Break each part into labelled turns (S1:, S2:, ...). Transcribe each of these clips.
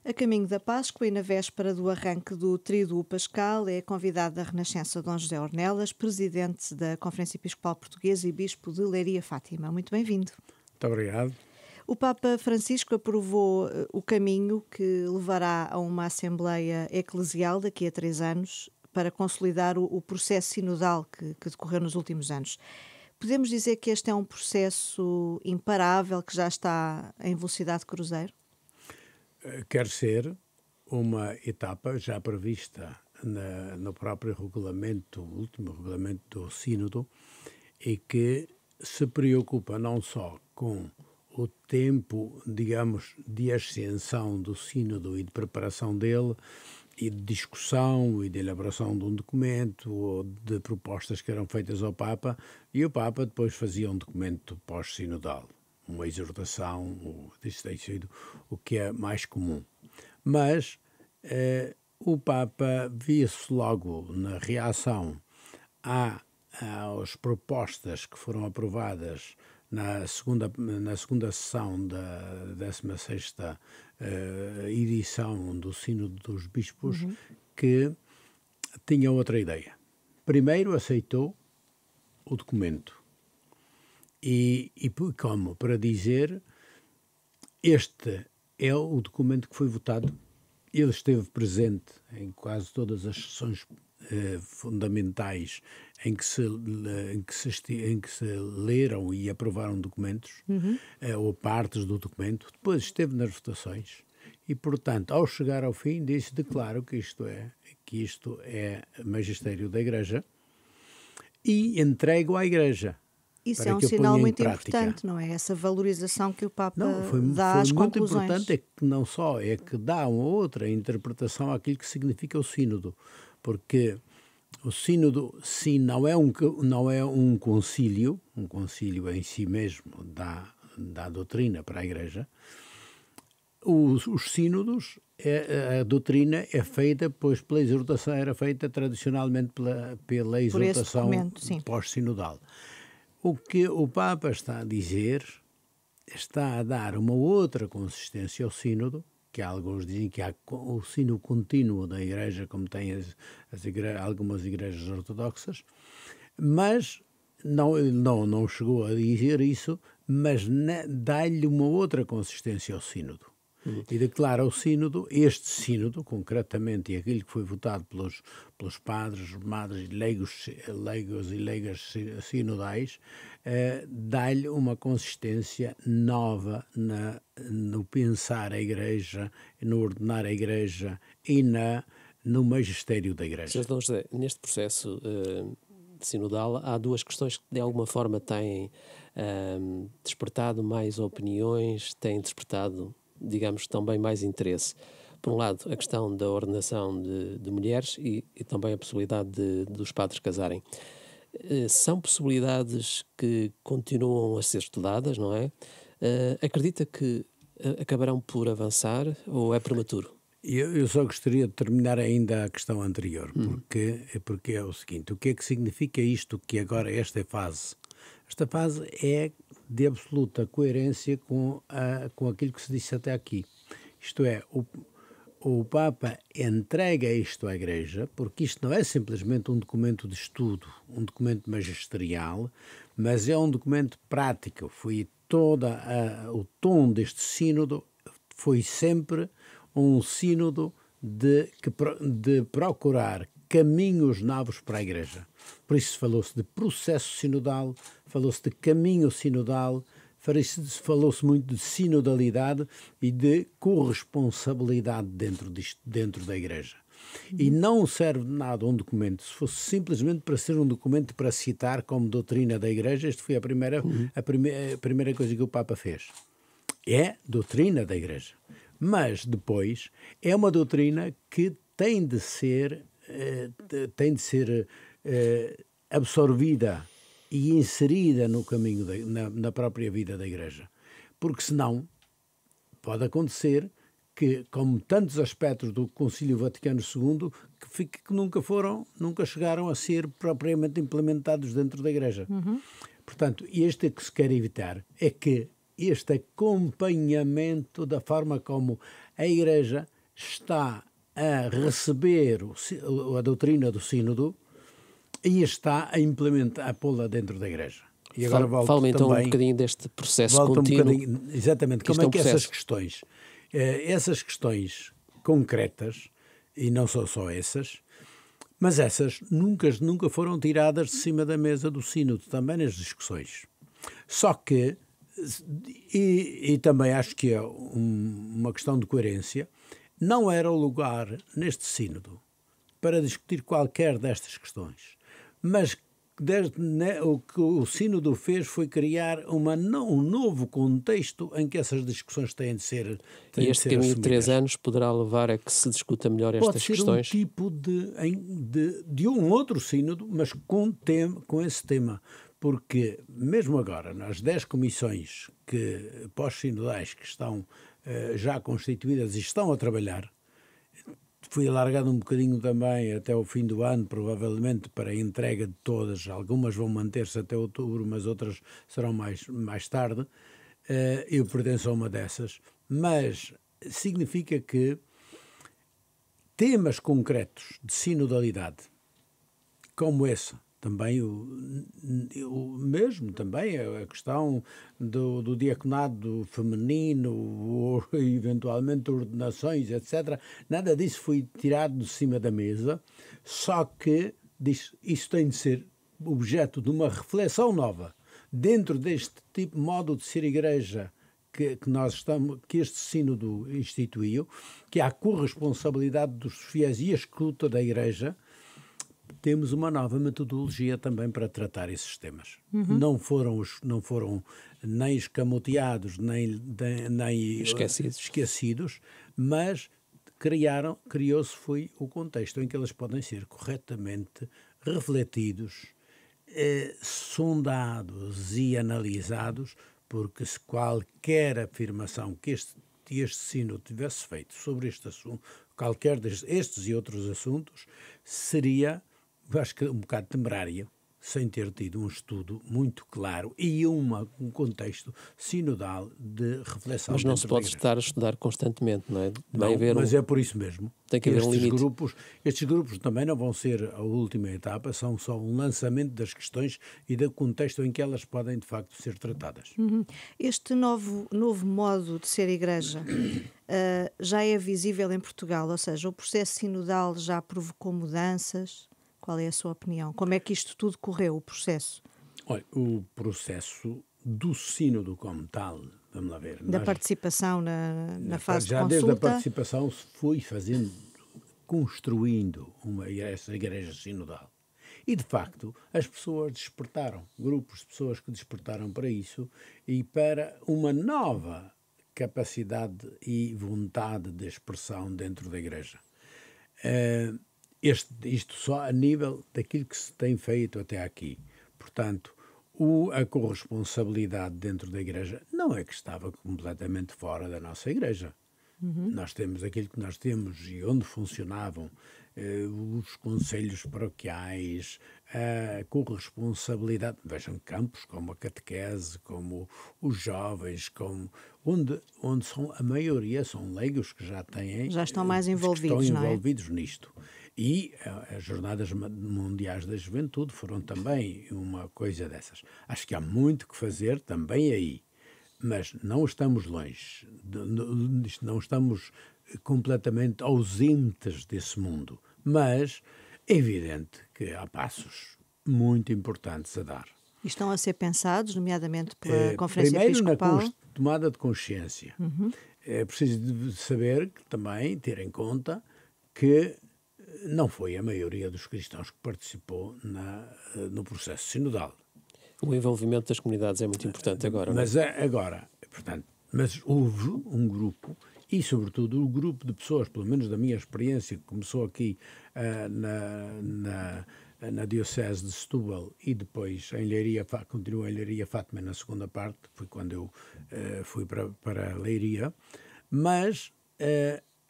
S1: A caminho da Páscoa e na véspera do arranque do Tríduo Pascal, é convidado da Renascença Dom José Ornelas, presidente da Conferência Episcopal Portuguesa e bispo de Leiria Fátima. Muito bem-vindo.
S2: Muito obrigado.
S1: O Papa Francisco aprovou o caminho que levará a uma Assembleia Eclesial daqui a 3 anos para consolidar o processo sinodal que decorreu nos últimos anos. Podemos dizer que este é um processo imparável que já está em velocidade de cruzeiro?
S2: Quer ser uma etapa já prevista no próprio regulamento, o último regulamento do Sínodo, e que se preocupa não só com o tempo, digamos, de ascensão do Sínodo e de preparação dele, e de discussão e de elaboração de um documento ou de propostas que eram feitas ao Papa, e o Papa depois fazia um documento pós-sinodal, uma exortação, isso tem sido o que é mais comum. Mas o Papa via-se logo na reação às propostas que foram aprovadas na segunda sessão da 16ª edição do Sínodo dos Bispos, que tinha outra ideia. Primeiro aceitou o documento. E como? Para dizer, este é o documento que foi votado. Ele esteve presente em quase todas as sessões fundamentais em que se leram e aprovaram documentos, ou partes do documento. Depois esteve nas votações e, portanto, ao chegar ao fim, declaro que isto é magistério da Igreja e entrego à Igreja.
S1: Isso é um sinal muito importante, não é? Essa valorização que o Papa dá às conclusões.
S2: Foi muito importante, é que não só, é que dá uma outra interpretação àquilo que significa o sínodo, porque o sínodo, sim, não é um concílio em si mesmo dá doutrina para a Igreja. Os sínodos, a doutrina é feita, pois pela exortação, era feita tradicionalmente pela exortação pós-sinodal. O que o Papa está a dizer, está a dar uma outra consistência ao sínodo, que alguns dizem que há o sínodo contínuo da Igreja, como tem algumas igrejas ortodoxas, mas não chegou a dizer isso, mas dá-lhe uma outra consistência ao sínodo. E declara o sínodo, este sínodo, concretamente, e aquilo que foi votado pelos padres, madres, leigos e leigas sinodais, dá-lhe uma consistência nova no pensar a Igreja, no ordenar a Igreja e no magistério da Igreja.
S3: Sr. Dom José, neste processo sinodal, há duas questões que de alguma forma têm despertado mais opiniões, têm despertado, digamos, também mais interesse. Por um lado, a questão da ordenação de mulheres e também a possibilidade dos padres casarem. São possibilidades que continuam a ser estudadas, não é? Acredita que acabarão por avançar ou é prematuro?
S2: Eu só gostaria de terminar ainda a questão anterior, porque é o seguinte: o que é que significa isto que agora esta fase? Esta fase é de absoluta coerência com aquilo que se disse até aqui. Isto é, o Papa entrega isto à Igreja, porque isto não é simplesmente um documento de estudo, um documento magisterial, mas é um documento prático. O tom deste sínodo foi sempre um sínodo de procurar caminhos novos para a Igreja. Por isso falou-se de processo sinodal, falou-se de caminho sinodal, falou-se muito de sinodalidade e de corresponsabilidade dentro da Igreja. E não serve de nada um documento, se fosse simplesmente para ser um documento para citar como doutrina da Igreja. Esta foi a primeira coisa que o Papa fez. É doutrina da Igreja. Mas depois é uma doutrina que tem de ser absorvida e inserida no caminho, na própria vida da Igreja. Porque senão pode acontecer que, como tantos aspectos do Concílio Vaticano II, que nunca chegaram a ser propriamente implementados dentro da Igreja. Portanto, este que se quer evitar é que este acompanhamento da forma como a Igreja está a receber a doutrina do sínodo e está a implementar, a pô-la dentro da Igreja. E agora
S3: Fala-me então um bocadinho deste processo contínuo.
S2: Exatamente, como é que essas questões concretas, e não são só essas, mas essas nunca foram tiradas de cima da mesa do sínodo, também nas discussões. Só que, e também acho que é uma questão de coerência, não era o lugar neste sínodo para discutir qualquer destas questões, mas o que o sínodo fez foi criar um novo contexto em que essas discussões têm de ser
S3: E este caminho de 3 anos poderá levar a que se discuta melhor estas questões?
S2: Pode ser um tipo de um outro sínodo, mas com esse tema, porque mesmo agora, nas 10 comissões pós-sinodais que estão já constituídas e estão a trabalhar, fui alargado um bocadinho também até o fim do ano, provavelmente para a entrega de todas. Algumas vão manter-se até outubro, mas outras serão mais tarde. Eu pertenço a uma dessas. Mas significa que temas concretos de sinodalidade, como esse, também também a questão do diaconado feminino, ou eventualmente ordenações, etc. Nada disso foi tirado de cima da mesa, só que isso tem de ser objeto de uma reflexão nova dentro deste tipo de modo de ser igreja que este sínodo instituiu, que há a corresponsabilidade dos fiéis e a escuta da igreja. Temos uma nova metodologia também para tratar esses temas. Não foram nem escamoteados, nem esquecidos, mas criou-se foi o contexto em que eles podem ser corretamente refletidos, sondados e analisados, porque se qualquer afirmação que este sínodo tivesse feito sobre este assunto, qualquer destes e outros assuntos, seria, acho que um bocado temerária, sem ter tido um estudo muito claro e um contexto sinodal de reflexão.
S3: Mas não se pode estar a estudar constantemente, não é?
S2: Mas é por isso mesmo.
S3: Tem que haver um limite.
S2: Estes grupos também não vão ser a última etapa, são só um lançamento das questões e do contexto em que elas podem, de facto, ser tratadas.
S1: Este novo modo de ser igreja já é visível em Portugal, ou seja, o processo sinodal já provocou mudanças. Qual é a sua opinião? Como é que isto tudo correu, o processo?
S2: Olha, o processo do sínodo como tal, vamos lá ver.
S1: Da participação na fase de consulta.
S2: Já desde a participação se foi construindo essa igreja sinodal. E, de facto, as pessoas despertaram, grupos de pessoas que despertaram para isso e para uma nova capacidade e vontade de expressão dentro da igreja. Isto só a nível daquilo que se tem feito até aqui. Portanto, a corresponsabilidade dentro da igreja não é que estava completamente fora da nossa igreja. Nós temos aquilo que nós temos e onde funcionavam os conselhos paroquiais, a corresponsabilidade. Vejam campos como a catequese, como os jovens, onde a maioria são leigos que já
S1: estão mais envolvidos,
S2: estão envolvidos nisto. E as Jornadas Mundiais da Juventude foram também uma coisa dessas. Acho que há muito que fazer também aí, mas não estamos longe, não estamos completamente ausentes desse mundo. Mas é evidente que há passos muito importantes a dar.
S1: E estão a ser pensados, nomeadamente pela Conferência Episcopal?
S2: Primeiro, na tomada de consciência. É preciso saber, também ter em conta que não foi a maioria dos cristãos que participou no processo sinodal.
S3: O envolvimento das comunidades é muito importante agora.
S2: Mas houve um grupo, e sobretudo o grupo de pessoas, pelo menos da minha experiência, que começou aqui na Diocese de Setúbal e depois continuou em Leiria Fátima na segunda parte, foi quando eu fui para Leiria, mas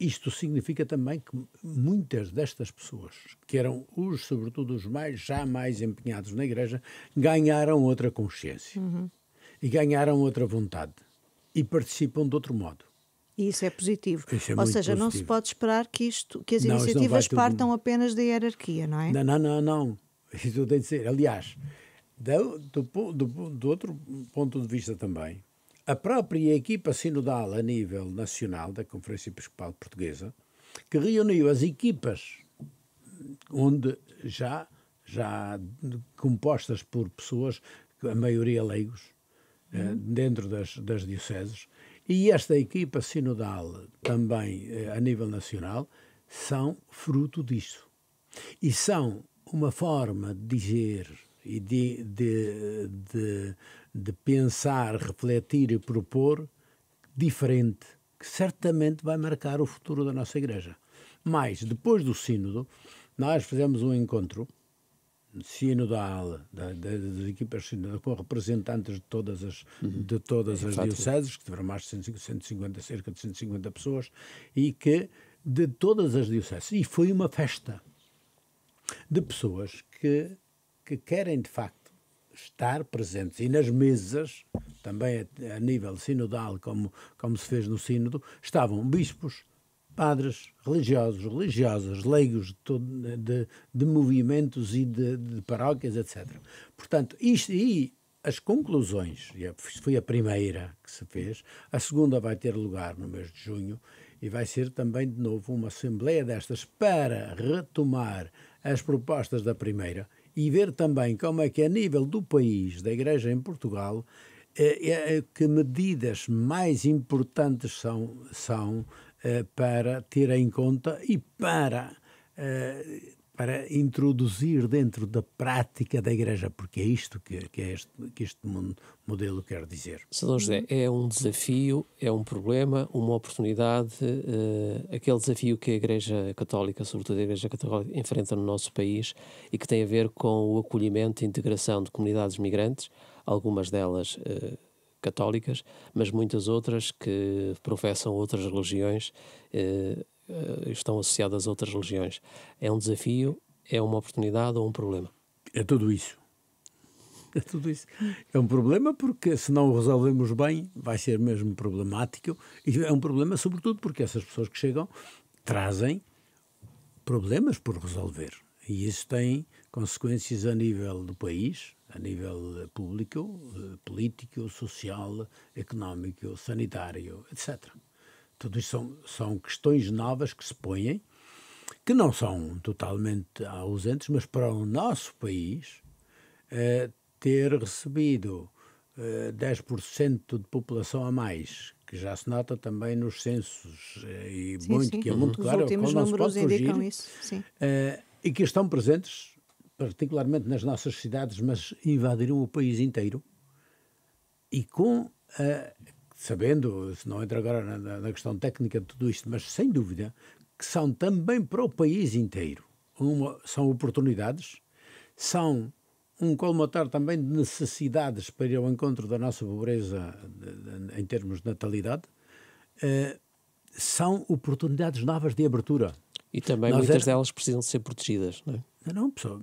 S2: isto significa também que muitas destas pessoas, que eram sobretudo os mais empenhados na igreja, ganharam outra consciência e ganharam outra vontade e participam de outro modo.
S1: E isso é positivo.
S2: Isso é
S1: Ou
S2: muito
S1: seja, não se
S2: positivo.
S1: pode esperar que as
S2: Não, isto não
S1: iniciativas
S2: vai tudo-
S1: partam apenas da hierarquia, não é?
S2: Não. Isso tem de ser. Aliás, do outro ponto de vista também, a própria equipa sinodal a nível nacional da Conferência Episcopal Portuguesa, que reuniu as equipas onde já compostas por pessoas, a maioria leigos, dentro das dioceses, e esta equipa sinodal também a nível nacional são fruto disso. E são uma forma de dizer e de pensar, refletir e propor diferente, que certamente vai marcar o futuro da nossa Igreja. Mas, depois do sínodo, nós fizemos um encontro sinodal das equipas sinodais com representantes de todas as dioceses, que tiveram mais de 150, cerca de 150 pessoas, e que de todas as dioceses. E foi uma festa de pessoas que querem, de facto, estar presentes. E nas mesas, também a nível sinodal, como se fez no sínodo, estavam bispos, padres, religiosos, religiosas, leigos de movimentos e de paróquias, etc. Portanto, isto e as conclusões, foi a primeira que se fez, a segunda vai ter lugar no mês de junho, e vai ser também, de novo, uma assembleia destas para retomar as propostas da primeira e ver também como é que, a nível do país, da Igreja em Portugal, que medidas mais importantes são para ter em conta e para introduzir dentro da prática da Igreja, porque é isto que este modelo quer dizer.
S3: Sr. José, é um desafio, é um problema, uma oportunidade, aquele desafio que a Igreja Católica, sobretudo a Igreja Católica, enfrenta no nosso país e que tem a ver com o acolhimento e integração de comunidades migrantes, algumas delas católicas, mas muitas outras que professam outras religiões, estão associadas a outras religiões. É um desafio, é uma oportunidade ou um problema?
S2: É tudo isso. É tudo isso. É um problema porque, se não o resolvemos bem, vai ser mesmo problemático. E é um problema, sobretudo, porque essas pessoas que chegam trazem problemas por resolver. E isso tem consequências a nível do país, a nível público, político, social, económico, sanitário, etc. Tudo isso são questões novas que se põem, que não são totalmente ausentes, mas para o nosso país, ter recebido 10% de população a mais, que já se nota também nos censos, e
S1: Sim,
S2: muito,
S1: sim.
S2: que é muito
S1: Os
S2: claro,
S1: últimos
S2: não se
S1: números
S2: pode fugir,
S1: indicam isso. Sim.
S2: e que estão presentes, particularmente nas nossas cidades, mas invadiram o país inteiro, e sabendo, se não entra agora na questão técnica de tudo isto, mas sem dúvida, que são também para o país inteiro. São oportunidades, são um colmatar também de necessidades para ir ao encontro da nossa pobreza em termos de natalidade, são oportunidades novas de abertura.
S3: E também muitas delas precisam de ser protegidas, não é?
S2: Não, pessoal,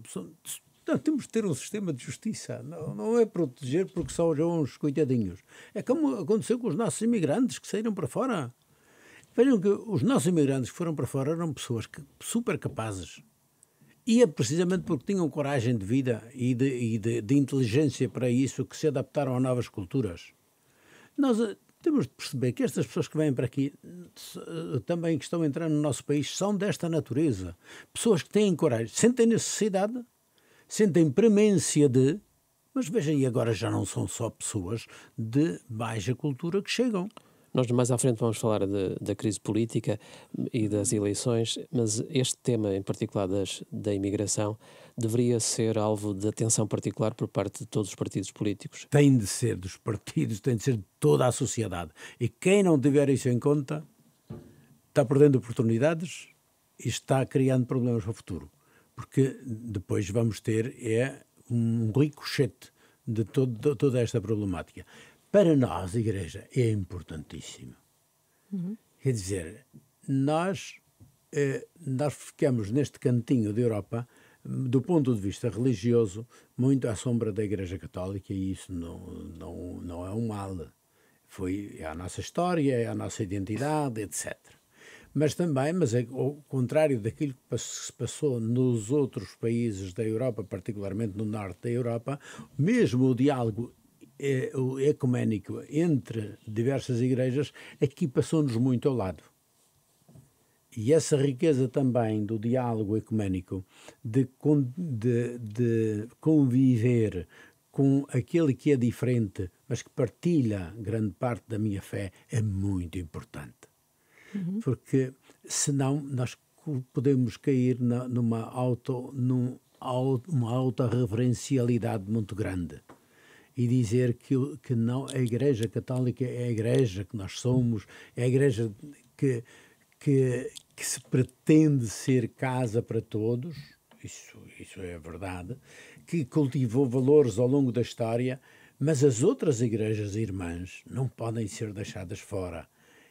S2: temos de ter um sistema de justiça. Não é proteger porque são uns coitadinhos. É como aconteceu com os nossos imigrantes que saíram para fora. Vejam que os nossos imigrantes que foram para fora eram pessoas super capazes. E é precisamente porque tinham coragem de vida e de inteligência para isso que se adaptaram a novas culturas. Nós temos de perceber que estas pessoas que vêm para aqui, também que estão entrando no nosso país, são desta natureza. Pessoas que têm coragem, sentem necessidade, sentem premência de... Mas vejam, e agora já não são só pessoas de baixa cultura que chegam.
S3: Nós mais à frente vamos falar da crise política e das eleições, mas este tema em particular da imigração deveria ser alvo de atenção particular por parte de todos os partidos políticos.
S2: Tem de ser dos partidos, tem de ser de toda a sociedade. E quem não tiver isso em conta está perdendo oportunidades e está criando problemas para o futuro. Porque depois vamos ter um ricochete de toda esta problemática. Para nós, a Igreja, é importantíssimo. Quer dizer, nós ficamos neste cantinho da Europa, do ponto de vista religioso, muito à sombra da Igreja Católica, e isso não é um mal. é a nossa história, é a nossa identidade, etc. Mas também, ao contrário daquilo que se passou nos outros países da Europa, particularmente no norte da Europa, mesmo o diálogo o ecuménico entre diversas igrejas, aqui passou-nos muito ao lado. E essa riqueza também do diálogo ecuménico, de conviver com aquele que é diferente, mas que partilha grande parte da minha fé, é muito importante. Porque senão nós podemos cair numa autorreferencialidade muito grande e dizer que não, a Igreja Católica é a Igreja que nós somos, é a Igreja que se pretende ser casa para todos, isso é verdade, que cultivou valores ao longo da história, mas as outras igrejas irmãs não podem ser deixadas fora.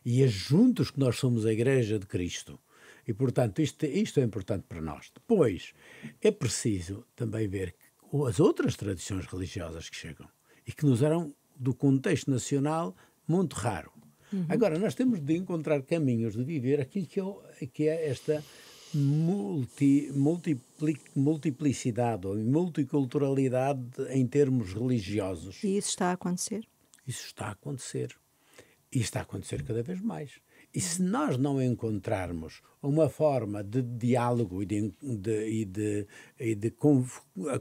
S2: E é juntos que nós somos a Igreja de Cristo. E, portanto, isto é importante para nós. Depois, é preciso também ver as outras tradições religiosas que chegam e que nos eram, do contexto nacional, muito raro. Agora, nós temos de encontrar caminhos de viver aquilo que é esta multiplicidade ou multiculturalidade em termos religiosos.
S1: E isso está a acontecer?
S2: Isso está a acontecer. E está a acontecer cada vez mais. E se nós não encontrarmos uma forma de diálogo e de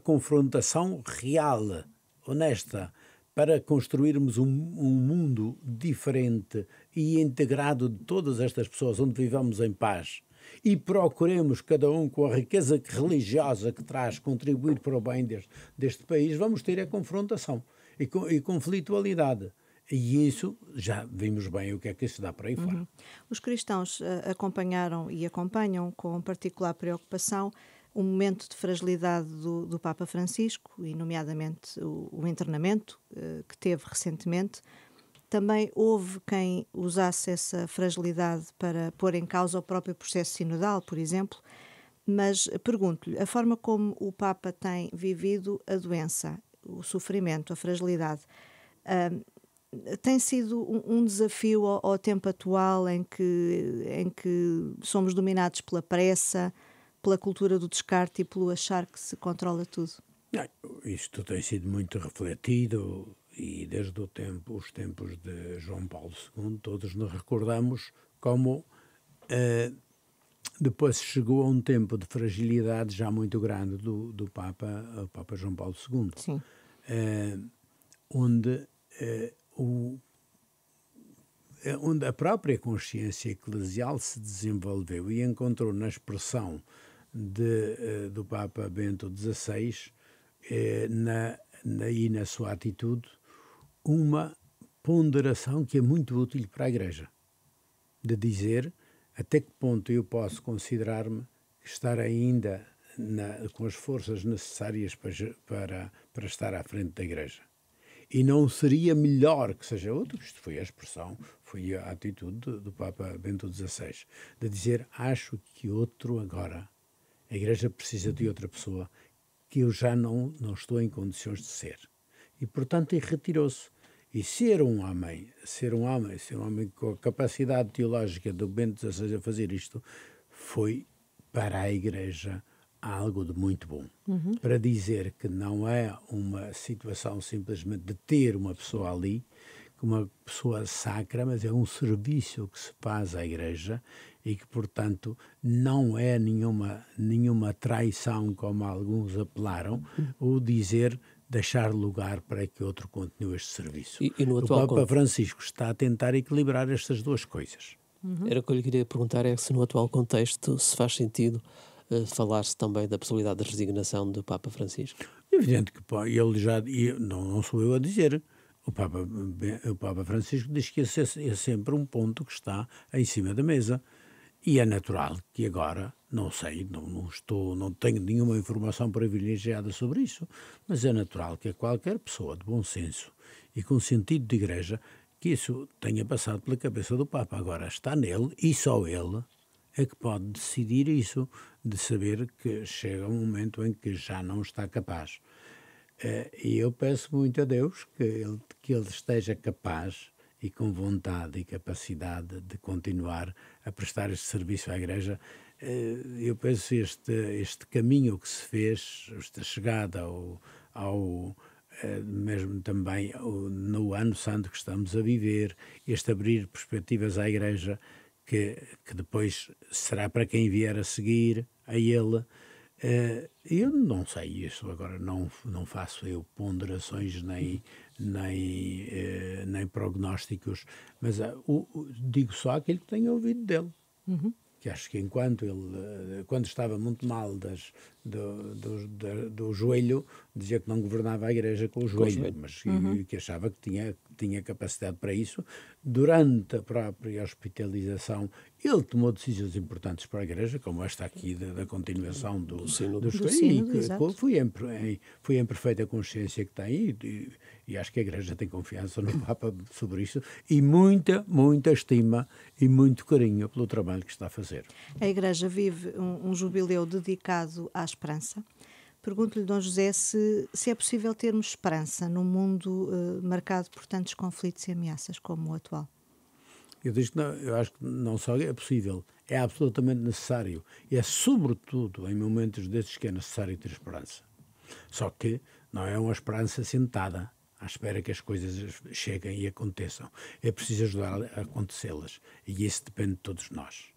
S2: confrontação real, honesta, para construirmos um mundo diferente e integrado de todas estas pessoas, onde vivamos em paz, e procuremos cada um com a riqueza religiosa que traz contribuir para o bem deste país, vamos ter a confrontação e conflitualidade. E isso, já vimos bem o que é que isso dá para aí fora.
S1: Os cristãos acompanharam e acompanham com particular preocupação o momento de fragilidade do Papa Francisco, e nomeadamente o internamento que teve recentemente. Também houve quem usasse essa fragilidade para pôr em causa o próprio processo sinodal, por exemplo. Mas pergunto-lhe, a forma como o Papa tem vivido a doença, o sofrimento, a fragilidade, tem sido um desafio ao tempo atual em que somos dominados pela pressa, pela cultura do descarte e pelo achar que se controla tudo?
S2: Isto tem sido muito refletido e desde os tempos de João Paulo II todos nos recordamos como depois chegou a um tempo de fragilidade já muito grande do Papa João Paulo II.
S1: Sim.
S2: Onde a própria consciência eclesial se desenvolveu e encontrou na expressão do Papa Bento XVI e na sua atitude uma ponderação que é muito útil para a Igreja, de dizer até que ponto eu posso considerar-me estar ainda com as forças necessárias para estar à frente da Igreja. E não seria melhor que seja outro, isto foi a expressão, foi a atitude do Papa Bento XVI, de dizer, acho que outro agora, a Igreja precisa de outra pessoa, que eu já não estou em condições de ser. E, portanto, retirou-se. E ser um homem com a capacidade teológica do Bento XVI a fazer isto, foi para a Igreja algo de muito bom. Para dizer que não é uma situação simplesmente de ter uma pessoa ali, uma pessoa sacra, mas é um serviço que se faz à Igreja e que, portanto, não é nenhuma traição, como alguns apelaram, ou deixar lugar para que outro continue este serviço. O Papa Francisco está a tentar equilibrar estas duas coisas.
S3: Era o que eu lhe queria perguntar, é se no atual contexto se faz sentido falar-se também da possibilidade de resignação do Papa Francisco.
S2: É evidente que ele não sou eu a dizer. O Papa Francisco diz que esse é sempre um ponto que está em cima da mesa. E é natural que agora, não sei, não tenho nenhuma informação privilegiada sobre isso, mas é natural que qualquer pessoa de bom senso e com sentido de Igreja, que isso tenha passado pela cabeça do Papa. Agora está nele, e só ele, é que pode decidir isso, de saber que chega um momento em que já não está capaz. E eu peço muito a Deus que ele esteja capaz e com vontade e capacidade de continuar a prestar este serviço à Igreja. Eu penso que este caminho que se fez, esta chegada mesmo também no ano santo que estamos a viver, este abrir perspectivas à Igreja, que depois será para quem vier a seguir a ele. Eu não sei isso agora, não faço eu ponderações nem prognósticos, mas digo só aquilo que tenho ouvido dele. Que acho que enquanto ele, quando estava muito mal do joelho, dizia que não governava a Igreja com o joelho, mas que achava que tinha capacidade para isso. Durante a própria hospitalização, ele tomou decisões importantes para a Igreja, como esta aqui da continuação do Sínodo, e foi em perfeita consciência que tem, e acho que a Igreja tem confiança no Papa sobre isso, e muita estima e muito carinho pelo trabalho que está a fazer.
S1: A Igreja vive um jubileu dedicado à esperança. Pergunto-lhe, Dom José, se é possível termos esperança num mundo marcado por tantos conflitos e ameaças como o atual.
S2: Eu acho que não só é possível, é absolutamente necessário. E é sobretudo em momentos desses que é necessário ter esperança. Só que não é uma esperança sentada à espera que as coisas cheguem e aconteçam. É preciso ajudar a acontecê-las. E isso depende de todos nós.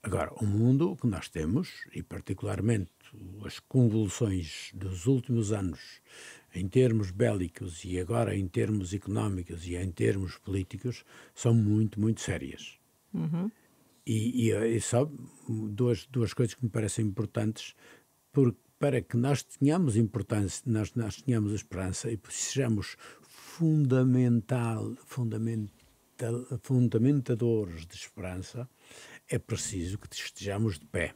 S2: Agora, o mundo que nós temos, e particularmente as convulsões dos últimos anos, em termos bélicos e agora em termos económicos e em termos políticos, são muito sérias. E só duas coisas que me parecem importantes, para que nós tenhamos importância, nós tenhamos esperança e sejamos fundamentadores de esperança, é preciso que estejamos de pé,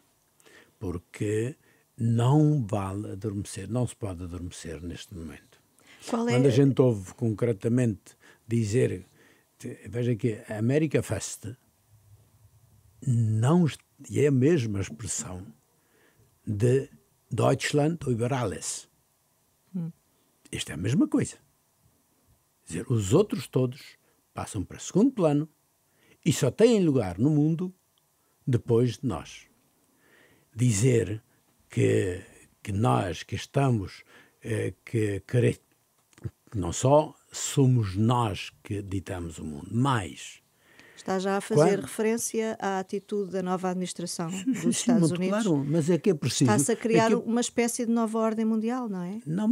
S2: porque não vale adormecer, não se pode adormecer neste momento. Quando a gente ouve concretamente dizer, veja que a America First não é a mesma expressão de Deutschland über alles. Isto é a mesma coisa. Quer dizer, os outros todos passam para segundo plano e só têm lugar no mundo depois de nós. Dizer que nós que estamos, que não só somos nós que ditamos o mundo, mas...
S1: Está já a fazer referência à atitude da nova administração dos Estados Unidos. Claro,
S2: mas é que é preciso...
S1: Está-se a criar uma espécie de nova ordem mundial, não é?
S2: Não,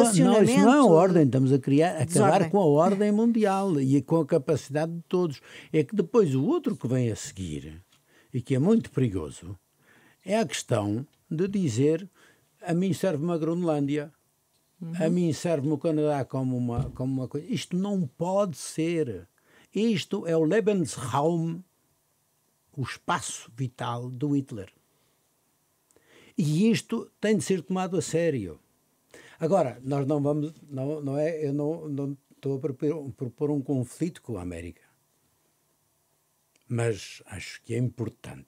S2: isso não é uma ordem. Estamos a acabar com a ordem mundial e com a capacidade de todos. É que depois o outro que vem a seguir, e que é muito perigoso, é a questão de dizer: a mim serve-me a Groenlândia, a mim serve-me o Canadá como uma coisa. Isto não pode ser. Isto é o Lebensraum, o espaço vital do Hitler. E isto tem de ser tomado a sério. Agora, nós não vamos, eu não estou a propor um conflito com a América. Mas acho que é importante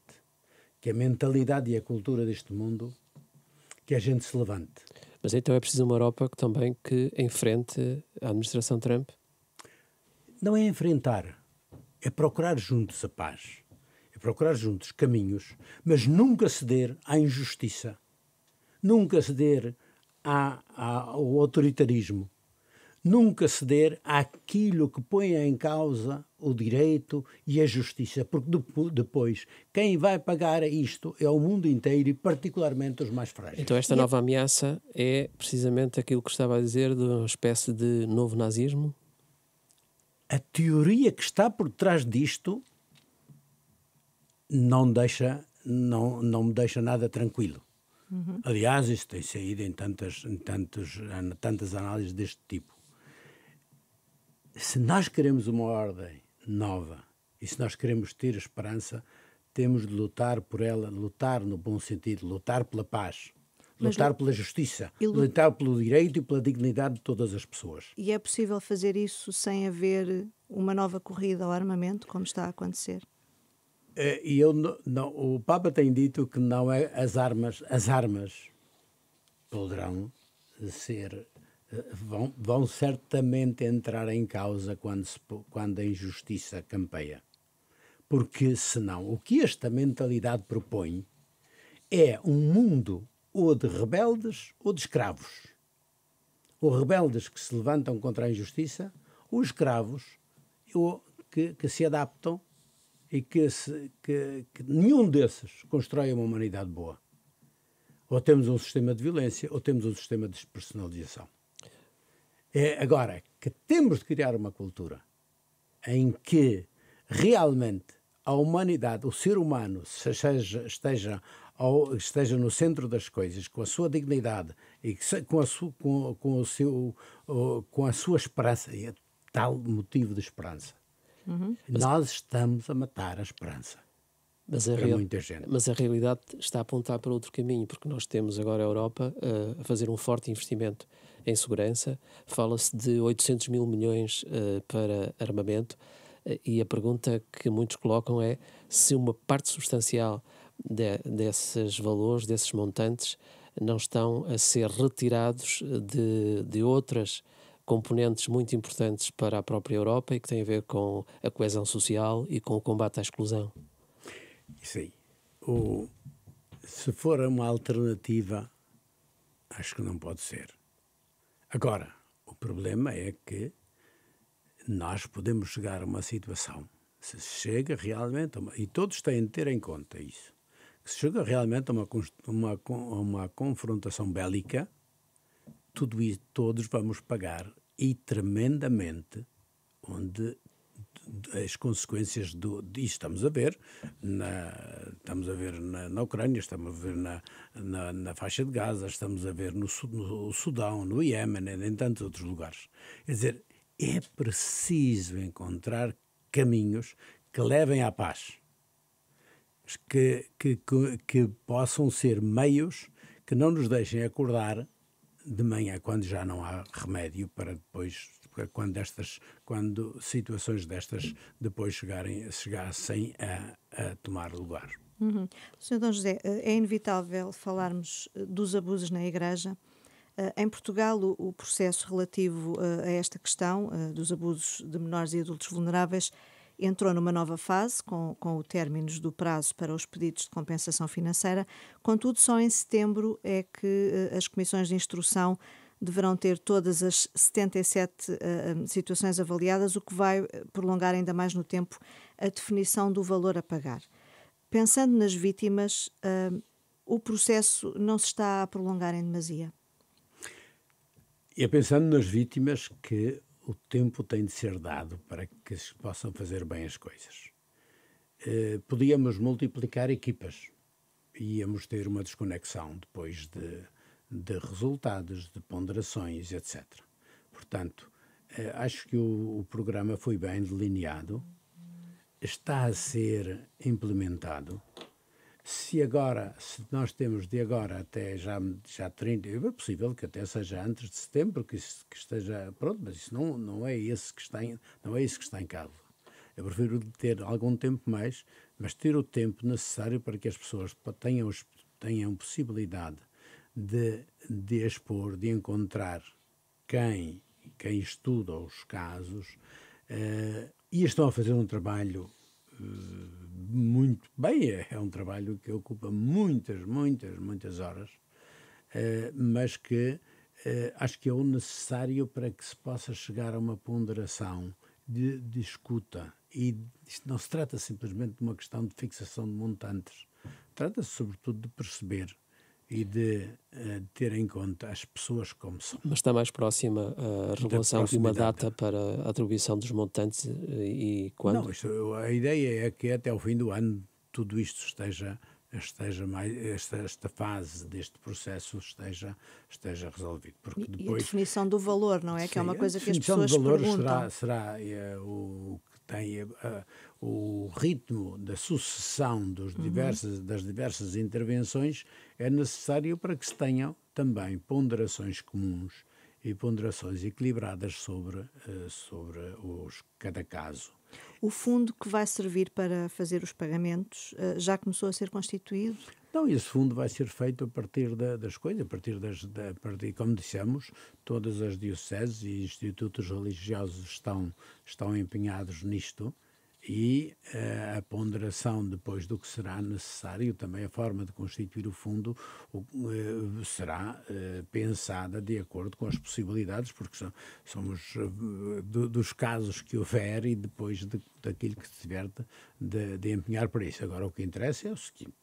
S2: que a mentalidade e a cultura deste mundo, que a gente se levante.
S3: Mas então é preciso uma Europa que enfrente a administração Trump?
S2: Não é enfrentar, é procurar juntos a paz, é procurar juntos caminhos, mas nunca ceder à injustiça, nunca ceder ao autoritarismo, nunca ceder àquilo que põe em causa o direito e a justiça, porque depois quem vai pagar isto é o mundo inteiro e particularmente os mais frágeis.
S3: Então esta nova ameaça é precisamente aquilo que estava a dizer, de uma espécie de novo nazismo?
S2: A teoria que está por trás disto não me deixa nada tranquilo. Aliás, isso tem saído em tantas análises deste tipo. Se nós queremos uma ordem nova e se nós queremos ter esperança, temos de lutar por ela, lutar no bom sentido, lutar pela paz, lutar pela justiça, lutar pelo direito e pela dignidade de todas as pessoas.
S1: E é possível fazer isso sem haver uma nova corrida ao armamento, como está a acontecer?
S2: O Papa tem dito que não é as armas poderão ser vão certamente entrar em causa quando a injustiça campeia. Porque, senão, o que esta mentalidade propõe é um mundo ou de rebeldes ou de escravos. Ou rebeldes que se levantam contra a injustiça, ou escravos que se adaptam e que nenhum desses constrói uma humanidade boa. Ou temos um sistema de violência, ou temos um sistema de despersonalização. Agora, que temos de criar uma cultura em que realmente a humanidade, o ser humano, esteja no centro das coisas, com a sua dignidade e com a sua esperança, e é tal motivo de esperança. Nós estamos a matar a esperança.
S3: Mas a realidade está a apontar para outro caminho, porque nós temos agora a Europa a fazer um forte investimento em segurança. Fala-se de 800 mil milhões para armamento, e a pergunta que muitos colocam é se uma parte substancial desses valores, desses montantes, não estão a ser retirados de outras componentes muito importantes para a própria Europa e que têm a ver com a coesão social e com o combate à exclusão.
S2: Isso aí. Se for uma alternativa, acho que não pode ser. Agora, o problema é que nós podemos chegar a uma situação, se chega realmente, e todos têm de ter em conta isso, que se chega realmente a uma confrontação bélica, tudo isso, todos vamos pagar, e tremendamente, onde as consequências disto estamos a ver na Ucrânia, estamos a ver na faixa de Gaza, estamos a ver no Sudão, no Iémen, em tantos outros lugares. Quer dizer, é preciso encontrar caminhos que levem à paz, que possam ser meios que não nos deixem acordar de manhã, quando já não há remédio, para depois, quando situações destas depois chegassem a tomar lugar.
S1: Sr. Dom José, é inevitável falarmos dos abusos na Igreja. Em Portugal, o processo relativo a esta questão dos abusos de menores e adultos vulneráveis entrou numa nova fase, com o término do prazo para os pedidos de compensação financeira. Contudo, só em setembro é que as comissões de instrução deverão ter todas as 77 situações avaliadas, o que vai prolongar ainda mais no tempo a definição do valor a pagar. Pensando nas vítimas, o processo não se está a prolongar em demasia?
S2: É pensando nas vítimas que o tempo tem de ser dado para que se possam fazer bem as coisas. Podíamos multiplicar equipas, íamos ter uma desconexão depois de resultados, de ponderações, etc. Portanto, acho que o programa foi bem delineado, está a ser implementado. Se nós temos de agora até já 30, é possível que até seja antes de setembro que esteja pronto, mas isso não é isso que está em causa. Eu prefiro ter algum tempo mais, mas ter o tempo necessário para que as pessoas tenham possibilidade de expor, de encontrar quem estuda os casos, e estão a fazer um trabalho muito bem. É um trabalho que ocupa muitas horas, mas que acho que é o necessário para que se possa chegar a uma ponderação de escuta. E isto não se trata simplesmente de uma questão de fixação de montantes, trata-se sobretudo de perceber e de ter em conta as pessoas como são.
S3: Mas está mais próxima a revelação de uma data para a atribuição dos montantes e quando?
S2: Não, a ideia é que até ao fim do ano tudo isto esteja mais, esta fase deste processo esteja resolvido. Porque depois,
S1: e a definição do valor, não é? Que é uma coisa que as pessoas
S2: perguntam. A definição do
S1: perguntam.
S2: valor será o que tem o ritmo da sucessão das diversas intervenções é necessário para que se tenham também ponderações comuns e ponderações equilibradas sobre cada caso.
S1: O fundo que vai servir para fazer os pagamentos já começou a ser constituído?
S2: Então, esse fundo vai ser feito a partir das coisas, como dissemos, todas as dioceses e institutos religiosos estão empenhados nisto, e a ponderação depois do que será necessário, também a forma de constituir o fundo, será pensada de acordo com as possibilidades, porque somos dos casos que houver e depois daquilo que se tiver de empenhar para isso. Agora, o que interessa é o seguinte: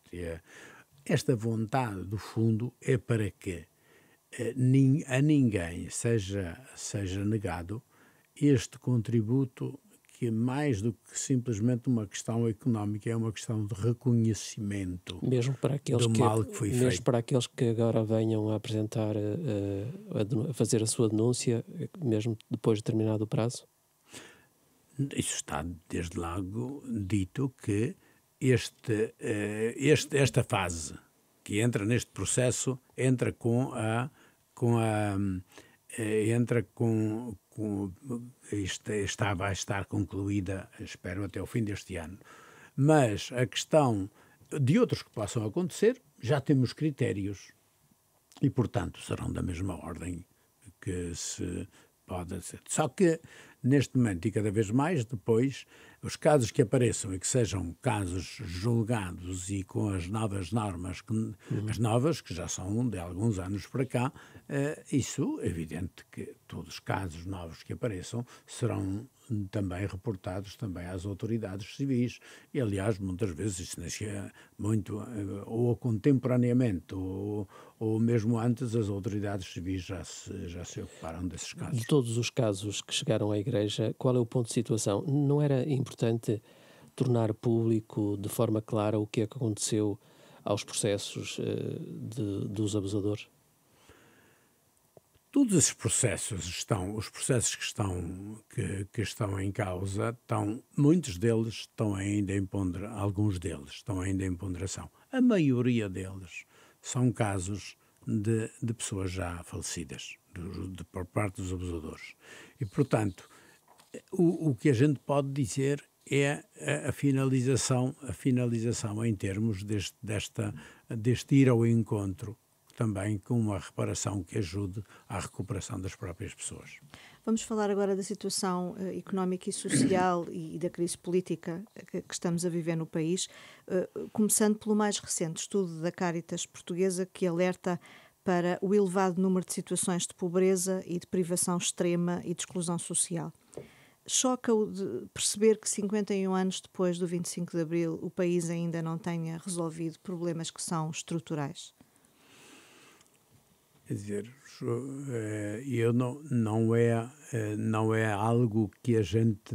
S2: esta vontade do fundo é para que a ninguém seja negado este contributo, que mais do que simplesmente uma questão económica, é uma questão de reconhecimento
S3: mesmo para aqueles
S2: do mal que foi feito.
S3: Mesmo para aqueles que agora venham a apresentar, a fazer a sua denúncia, mesmo depois de terminado o prazo?
S2: Isso está desde logo dito, que esta fase que entra neste processo entra vai estar concluída, espero, até o fim deste ano. Mas a questão de outros que possam acontecer, já temos critérios e, portanto, serão da mesma ordem que se pode ser. Só que, neste momento e cada vez mais, depois, os casos que apareçam e que sejam casos julgados e com as novas normas, as novas, que já são de alguns anos para cá, isso é evidente que todos os casos novos que apareçam serão também reportados também às autoridades civis, e aliás muitas vezes isso nascia muito, ou contemporaneamente ou mesmo antes, as autoridades civis já se ocuparam desses casos.
S3: De todos os casos que chegaram à Igreja, qual é o ponto de situação? Não era importante tornar público de forma clara o que é que aconteceu aos processos dos abusadores?
S2: Todos esses processos os processos que estão em causa, muitos deles estão ainda alguns deles estão ainda em ponderação. A maioria deles são casos de pessoas já falecidas, por parte dos abusadores. E, portanto, o que a gente pode dizer é a finalização em termos deste ir ao encontro, também com uma reparação que ajude à recuperação das próprias pessoas.
S1: Vamos falar agora da situação económica e social e da crise política que estamos a viver no país, começando pelo mais recente estudo da Caritas Portuguesa, que alerta para o elevado número de situações de pobreza e de privação extrema e de exclusão social. Choca-o de perceber que 51 anos depois do 25 de Abril o país ainda não tenha resolvido problemas que são estruturais.
S2: Quer dizer, não é algo que a gente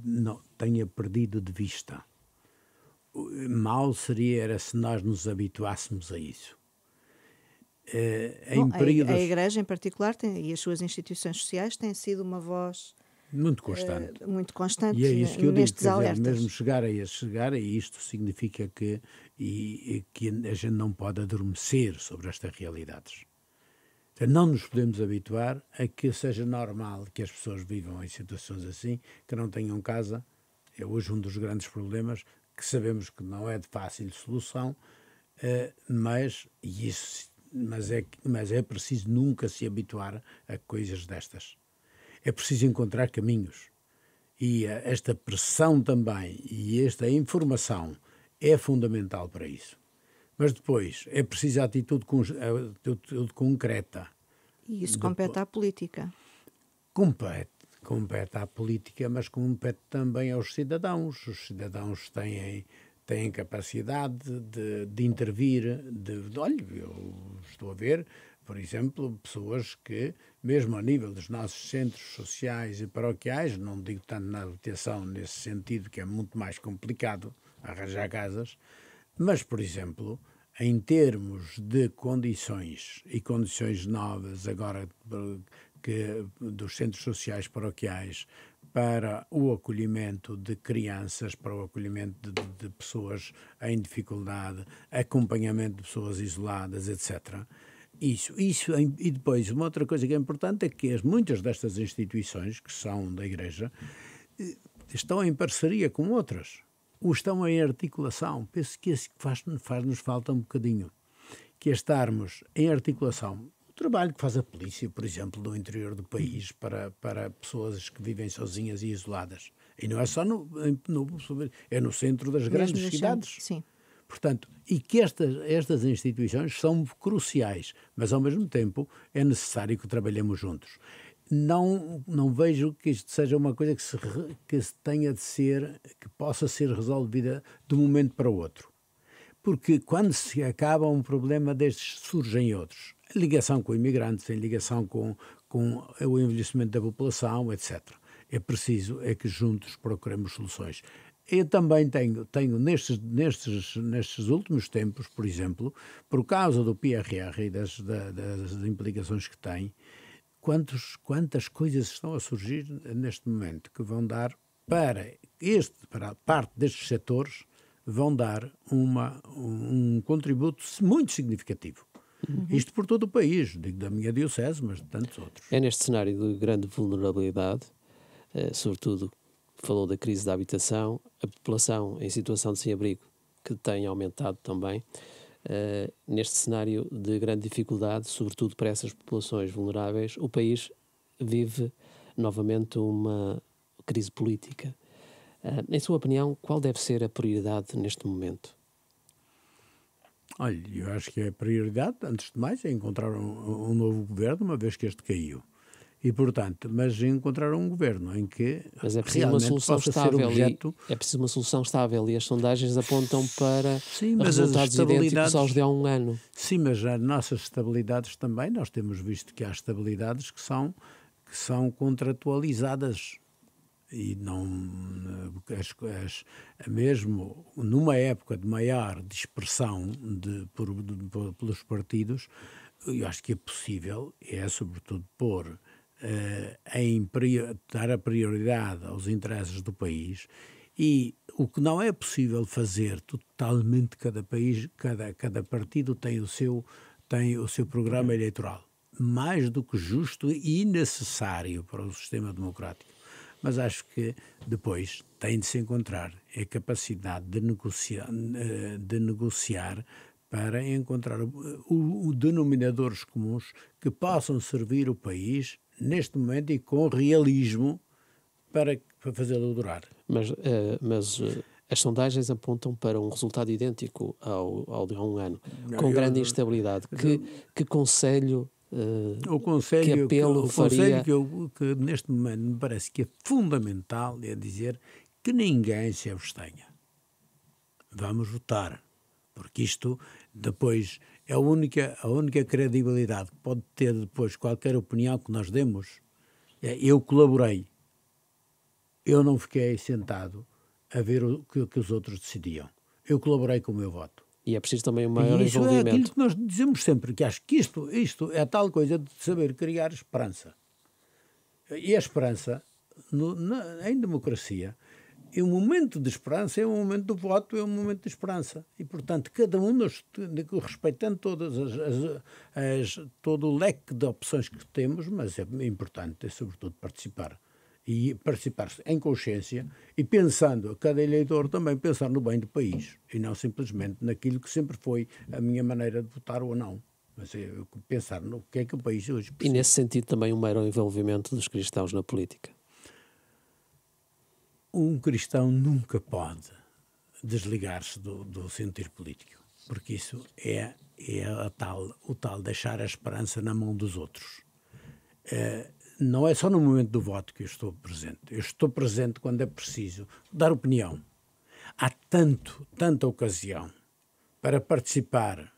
S2: não tenha perdido de vista. Mal era se nós nos habituássemos a isso.
S1: A Igreja, em particular, e as suas instituições sociais têm sido uma voz
S2: muito constante
S1: e
S2: é isso que eu
S1: nestes
S2: digo,
S1: alertas.
S2: Mesmo chegar a isto significa que a gente não pode adormecer sobre estas realidades. Então, não nos podemos habituar a que seja normal que as pessoas vivam em situações assim, que não tenham casa. É hoje um dos grandes problemas, que sabemos que não é de fácil solução, mas é preciso nunca se habituar a coisas destas. É preciso encontrar caminhos, e esta pressão também e esta informação é fundamental para isso. Mas depois é preciso a atitude concreta.
S1: E isso compete à política.
S2: Compete à política, mas compete também aos cidadãos. Os cidadãos têm capacidade de intervir. Olha, eu estou a ver, por exemplo, pessoas que, mesmo a nível dos nossos centros sociais e paroquiais, não digo tanto na habitação nesse sentido, que é muito mais complicado arranjar casas, mas, por exemplo, em termos de condições novas agora dos centros sociais paroquiais para o acolhimento de crianças, para o acolhimento de pessoas em dificuldade, acompanhamento de pessoas isoladas, etc., e depois, uma outra coisa que é importante é que muitas destas instituições, que são da Igreja, estão em parceria com outras. estão em articulação. Penso que isso faz-nos falta um bocadinho, que é estarmos em articulação. O trabalho que faz a polícia, por exemplo, no interior do país, para pessoas que vivem sozinhas e isoladas. E não é só é no centro das grandes cidades.
S1: Sim.
S2: Portanto, e que estas instituições são cruciais, mas ao mesmo tempo é necessário que trabalhemos juntos. Não vejo que isto seja uma coisa que tenha de ser, que possa ser resolvida de um momento para o outro. Porque quando se acaba um problema destes, surgem outros. Em ligação com imigrantes, em ligação com o envelhecimento da população, etc. É preciso que juntos procuremos soluções. Eu também tenho nestes últimos tempos, por exemplo, por causa do PRR e das implicações que tem, quantas coisas estão a surgir neste momento que vão dar para a parte destes setores, vão dar um contributo muito significativo. Isto por todo o país, digo da minha diocese, mas de tantos outros.
S3: É neste cenário de grande vulnerabilidade, sobretudo falou da crise da habitação, a população em situação de sem-abrigo, que tem aumentado também, neste cenário de grande dificuldade, sobretudo para essas populações vulneráveis, o país vive novamente uma crise política. Em sua opinião, qual deve ser a prioridade neste momento?
S2: Olha, eu acho que a prioridade, antes de mais, é encontrar um novo governo, uma vez que este caiu. E, portanto, mas encontrar um governo em que realmente possa ser objeto...
S3: É preciso uma solução estável e as sondagens apontam para
S2: mas
S3: resultados idênticos aos de há um ano.
S2: Sim, mas as nossas estabilidades também, nós temos visto que há estabilidades que são contratualizadas e não... mesmo numa época de maior dispersão pelos partidos, eu acho que é possível, sobretudo dar a prioridade aos interesses do país, e o que não é possível fazer totalmente, cada partido tem o seu programa eleitoral, mais do que justo e necessário para o sistema democrático. Mas acho que depois tem de se encontrar a capacidade de negociar para encontrar denominadores comuns que possam servir o país neste momento e com realismo para fazê-lo durar.
S3: Mas as sondagens apontam para um resultado idêntico ao de há um ano, com grande instabilidade. Que conselho, que apelo faria?
S2: O conselho que neste momento me parece que é fundamental é dizer que ninguém se abstenha. Vamos votar, porque isto depois é a única credibilidade que pode ter depois qualquer opinião que nós demos. Eu colaborei. Eu não fiquei sentado a ver o que os outros decidiam. Eu colaborei com o meu voto.
S3: E é preciso também um maior
S2: envolvimento.
S3: É
S2: aquilo que nós dizemos sempre, que acho que isto é a tal coisa de saber criar esperança. E a esperança, em democracia, é um momento de esperança, é um momento do voto, é um momento de esperança. E, portanto, cada um, respeitando todo o leque de opções que temos, mas é importante, sobretudo, participar. E participar em consciência e pensando, cada eleitor também pensar no bem do país e não simplesmente naquilo que sempre foi a minha maneira de votar ou não. Mas pensar no que é que o país hoje precisa.
S3: E nesse sentido também um maior envolvimento dos cristãos na política.
S2: Um cristão nunca pode desligar-se do sentir político, porque isso é o tal deixar a esperança na mão dos outros. Não é só no momento do voto que eu estou presente. Eu estou presente quando é preciso dar opinião. Há tanta ocasião para participar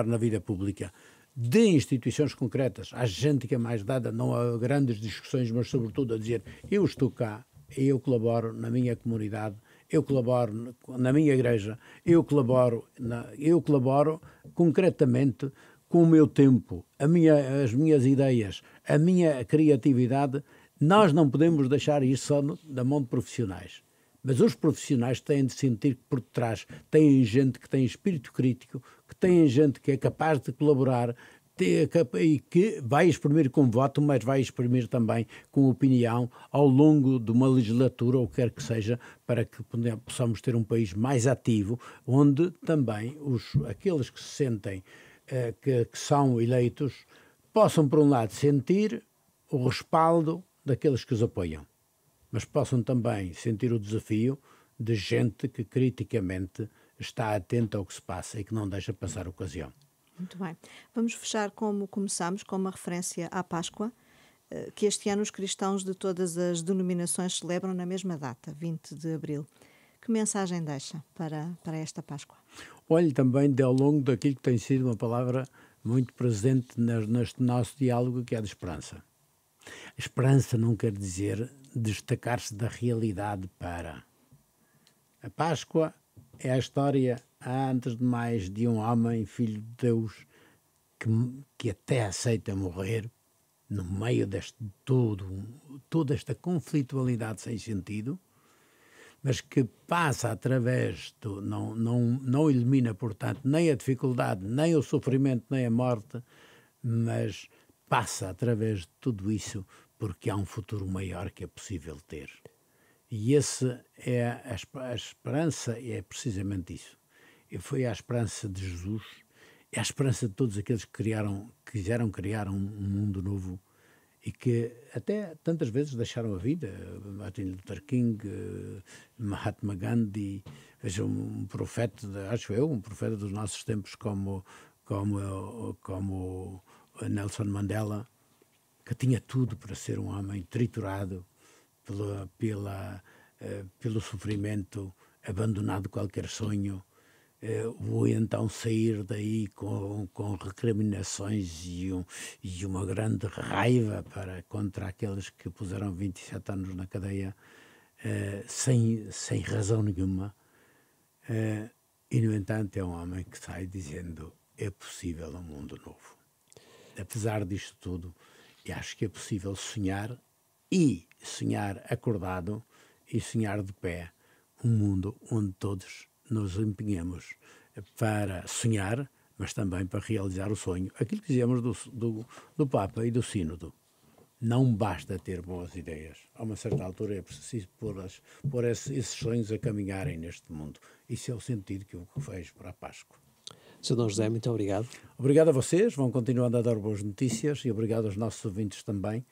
S2: na vida pública de instituições concretas. Há gente que é mais dada, não a grandes discussões, mas sobretudo a dizer: eu estou cá, eu colaboro na minha comunidade, eu colaboro na minha igreja, eu colaboro concretamente com o meu tempo, as minhas ideias, a minha criatividade. Nós não podemos deixar isso só na mão de profissionais. Mas os profissionais têm de sentir que por detrás têm gente que tem espírito crítico, que tem gente que é capaz de colaborar e que vai exprimir com voto, mas vai exprimir também com opinião ao longo de uma legislatura, ou quer que seja, para que possamos ter um país mais ativo, onde também aqueles que se sentem que são eleitos possam, por um lado, sentir o respaldo daqueles que os apoiam, mas possam também sentir o desafio de gente que criticamente está atenta ao que se passa e que não deixa passar a ocasião.
S1: Muito bem. Vamos fechar como começamos, com uma referência à Páscoa, que este ano os cristãos de todas as denominações celebram na mesma data, 20 de abril. Que mensagem deixa para esta Páscoa?
S2: Olhe, também ao longo daquilo que tem sido uma palavra muito presente neste nosso diálogo, que é a de esperança. A esperança não quer dizer destacar-se da realidade para. A Páscoa é a história, antes de mais, de um homem, filho de Deus, que até aceita morrer no meio deste toda esta conflitualidade sem sentido, mas que passa através não elimina, portanto, nem a dificuldade, nem o sofrimento, nem a morte, mas passa através de tudo isso porque há um futuro maior que é possível ter. E a esperança é precisamente isso. E foi a esperança de Jesus, é a esperança de todos aqueles que quiseram criar um mundo novo e que até tantas vezes deixaram a vida. Martin Luther King, Mahatma Gandhi, veja, um profeta, um profeta dos nossos tempos como Nelson Mandela, que tinha tudo para ser um homem triturado pelo sofrimento, abandonado qualquer sonho, vou então sair daí com recriminações e uma grande raiva contra aqueles que puseram 27 anos na cadeia sem razão nenhuma. E, no entanto, é um homem que sai dizendo: é possível um mundo novo. Apesar disto tudo, eu acho que é possível sonhar, e sonhar acordado, e sonhar de pé, um mundo onde todos nos empenhemos para sonhar, mas também para realizar o sonho. Aquilo que dizemos do Papa e do Sínodo. Não basta ter boas ideias. A uma certa altura é preciso pôr esses sonhos a caminharem neste mundo. Isso é o sentido que eu vejo para a Páscoa.
S3: Sr. Dom José, muito obrigado.
S2: Obrigado a vocês, vão continuando a dar boas notícias, e obrigado aos nossos ouvintes também,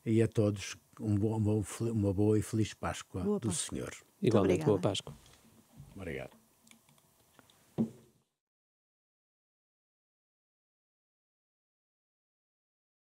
S2: e a todos uma boa e feliz Páscoa do Senhor.
S3: Igualmente, boa Páscoa.
S2: Obrigado.